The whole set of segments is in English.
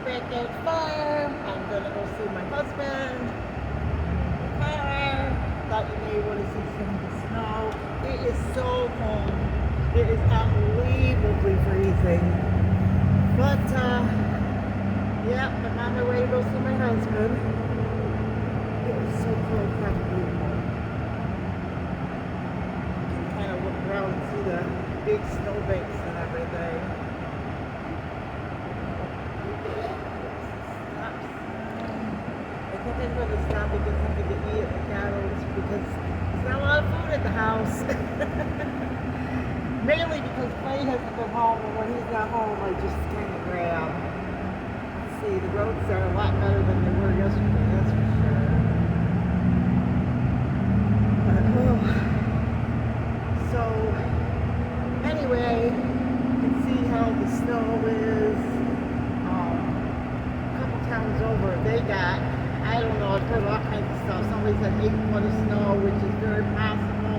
backyard farm. I'm gonna go see my husband. Car. Thought you may want to see some of the snow. It is so cold. It is unbelievably freezing. But yeah, I'm on my way to go see my husband. It is so cold, probably. You can kind of look around and see the big snowbanks and everything. I think I'm going to stop and get something to eat at McDonald's because there's not a lot of food at the house. Mainly because Clay hasn't been home, and when he's not home, I just kind of grab. Let's see, the roads are a lot better than they were yesterday, that's for sure. But, oh. So, anyway, you can see how the snow is. A couple towns over, they got, I don't know, I've heard all kinds of stuff. Somebody said 8 foot of snow, which is very possible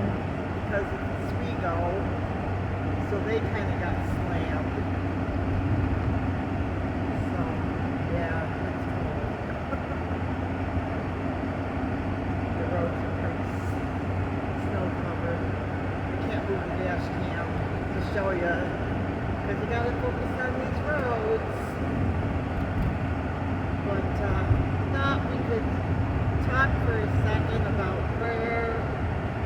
because it's Oswego. So they kind of got slammed. So, yeah, it's cold. The roads are pretty snow covered. I can't move the dash cam to show you because you got to focus on these roads. But thought we could talk for a second about prayer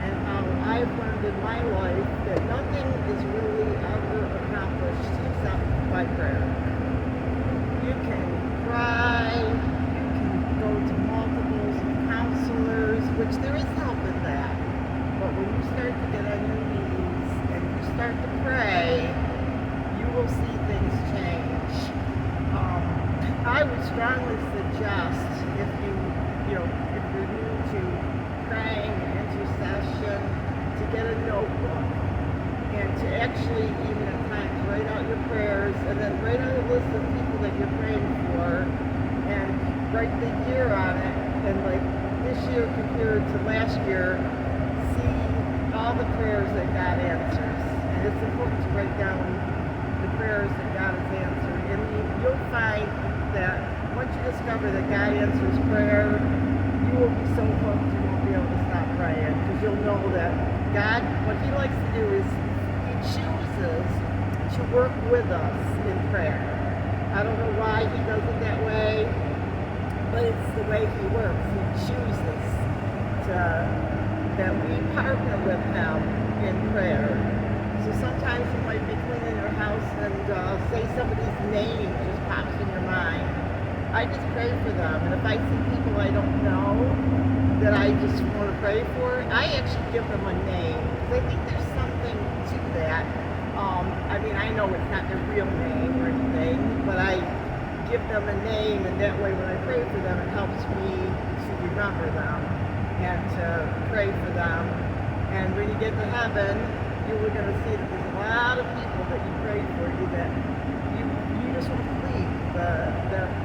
and how I've learned in my life that nothing is really ever accomplished except by prayer. You can cry, you can go to multiples of counselors, which there is help in that. But when you start to get on your knees and you start to pray, you will see things change. I would strongly suggest if you're new to praying and intercession, to get a notebook and to actually, even at times, write out your prayers and then write out a list of people that you're praying for and write the year on it. And like this year compared to last year, see all the prayers that God answers. And it's important to write down the prayers that God has answered. And you'll find that once you discover that God answers prayer, you will be so hooked you won't be able to stop praying because you'll know that God, what He likes to do is He chooses to work with us in prayer. I don't know why He does it that way, but it's the way He works. He chooses that we partner with Him in prayer. So sometimes you might be cleaning your house and say somebody's name just pops in your mind. I just pray for them, and if I see people I don't know that I just want to pray for, I actually give them a name because I think there's something to that. I mean, I know it's not their real name or anything, but I give them a name, and that way when I pray for them, it helps me to remember them and to pray for them. And when you get to heaven, you're going to see that there's a lot of people that you pray for you that you just won't believe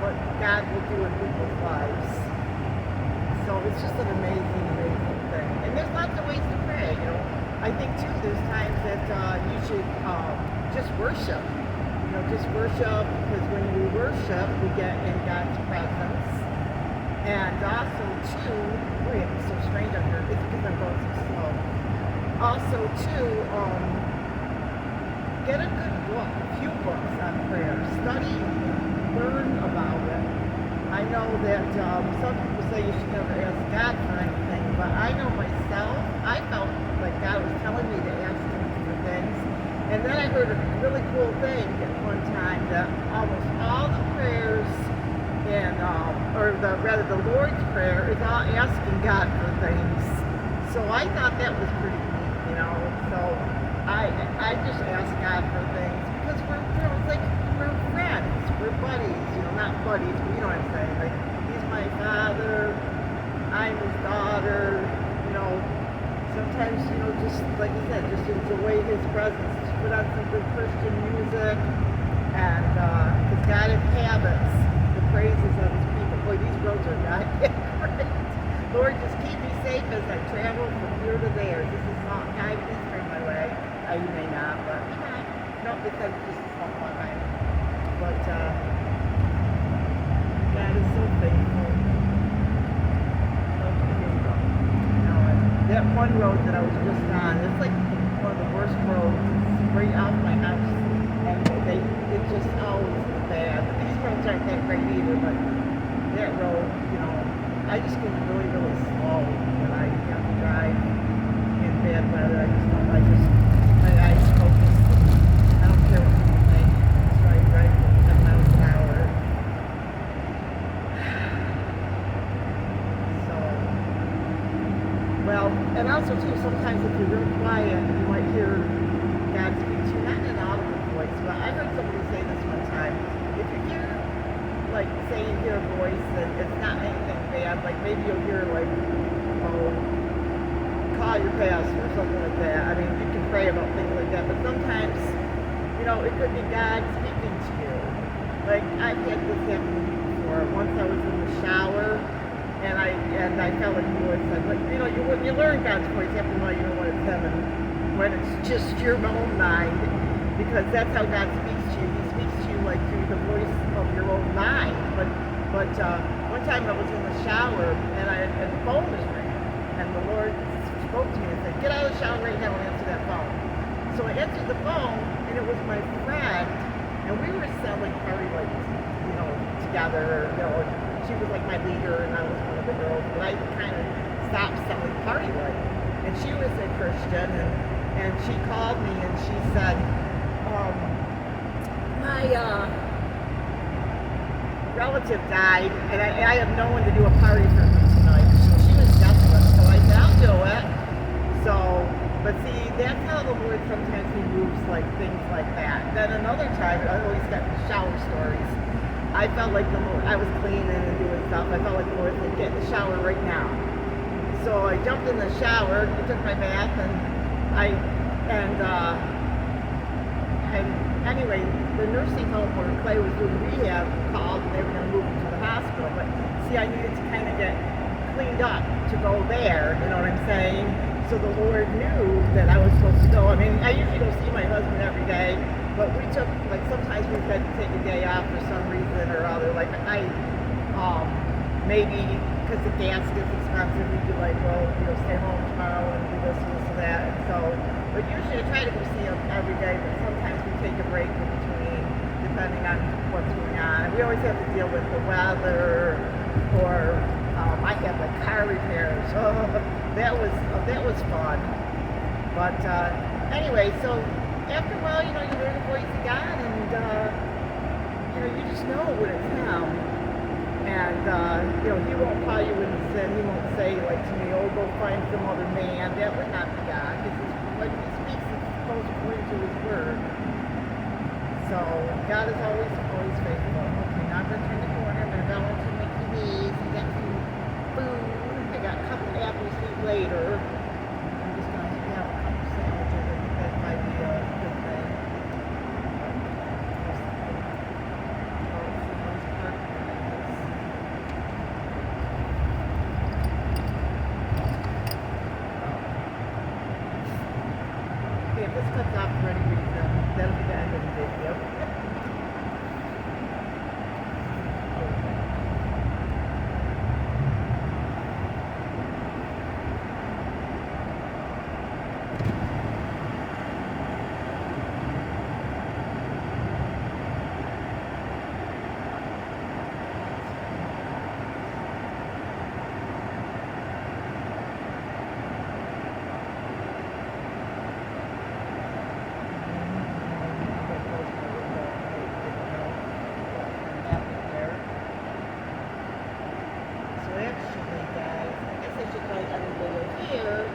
what God will do in people's lives. So it's just an amazing, amazing thing. And there's lots of ways to pray, I think too there's times that you should just worship. Just worship, because when we worship, we get in God's presence. And also too, wait, it's so strange up here. It's because I'm going so slow. Also too, get a good book, a few books on prayer. Study, learn about it. I know that some people say you should never ask God for anything, but I know myself, I felt like God was telling me to ask Him for things. And then I heard a really cool thing at one time that almost all the prayers the Lord's Prayer is all asking God for things. So I thought that was pretty neat, So I just ask God for things because we're friends, we're buddies, not buddies, but you know what I'm saying. Like, He's my father, I'm His daughter, Sometimes, just like you said, just enjoy His presence. Just put on some good Christian music, and because God inhabits the praises of His people. Boy, these roads are not great. Lord, just keep me safe as I travel from here to there. This is not God, please turn my way. You may not, but no, it's just a small one. But that one road that I was just on, it's like one of the worst roads. It's right out my house, and it just always is bad. These roads aren't that great either, but that road, I just get really, really slow when I have to drive in bad weather. My eyes focus. I don't care what people think. So I drive 10 miles an hour. So, well, and also too, sometimes if you're real quiet, you might hear God speak to you, not in an audible voice, but I heard somebody say this one time. If you hear, like, say you hear a voice and it's not anything bad, like maybe you'll hear, like, call your pastor or something like that. I mean, you can pray about things like that, but sometimes, it could be God speaking to you. Like, I've had this happen to me before. Once I was in the shower, and I felt like the Lord said, like, when you learn God's voice, you have to know when it's Him and when it's just your own mind, because that's how God speaks to you. He speaks to you like through the voice of your own mind. But one time I was in the shower and the phone was ringing, and the Lord spoke to me and said, "Get out of the shower right now and answer that phone." So I answered the phone, and it was my friend, and we were selling party lights, together. She was like my leader, and I was one of the girls. But I kind of stopped selling party lights, and she was a Christian, and she called me and she said, my relative died, and I have no one to do a party for me tonight. She was desperate, so I said, I'll do it. So, but see, that's how the Lord sometimes He moves, like things like that. Then another time, I always got shower stories. I felt like the Lord, I was cleaning and doing stuff. I felt like the Lord said, get in the shower right now. So I jumped in the shower, I took my bath, and anyway, the nursing home where Clay was doing rehab called, and they were going to move him to the hospital. But see, I needed to kind of get cleaned up to go there, you know what I'm saying? So the Lord knew that I was supposed to go. I mean, I usually don't see my husband every day, but we took, like, sometimes we've had to take a day off for some reason or other. Like, maybe because the gas gets expensive, we'd be like, well, stay home tomorrow and do this and this and that. And so, but usually I try to go see him every day, but sometimes we take a break in between, depending on what's going on. And we always have to deal with the weather, or I had like car repairs. Oh, that was fun. But anyway, so after a while, you learn the voice of God, and you just know when it's Him. And He won't call you into sin. He won't say like to me, "Oh, go find some other man." That would not be God, because when He speaks, it's supposed according to His word. So God is always faithful. Okay, now I'm gonna turn the corner. I'm gonna go into Mickey D's. I got some food. I got a couple apples to eat later. I'm just gonna have a couple sandwiches. I think that might be a good thing. If this cuts off for any reason, that'll be the end of the video.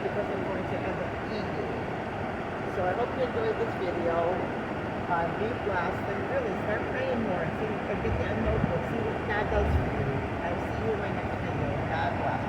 Because I'm going to end up eating. So I hope you enjoyed this video. Be blessed, and really start praying more and see, and get that notebook, see what God does for you. I'll see you in my next video. God bless.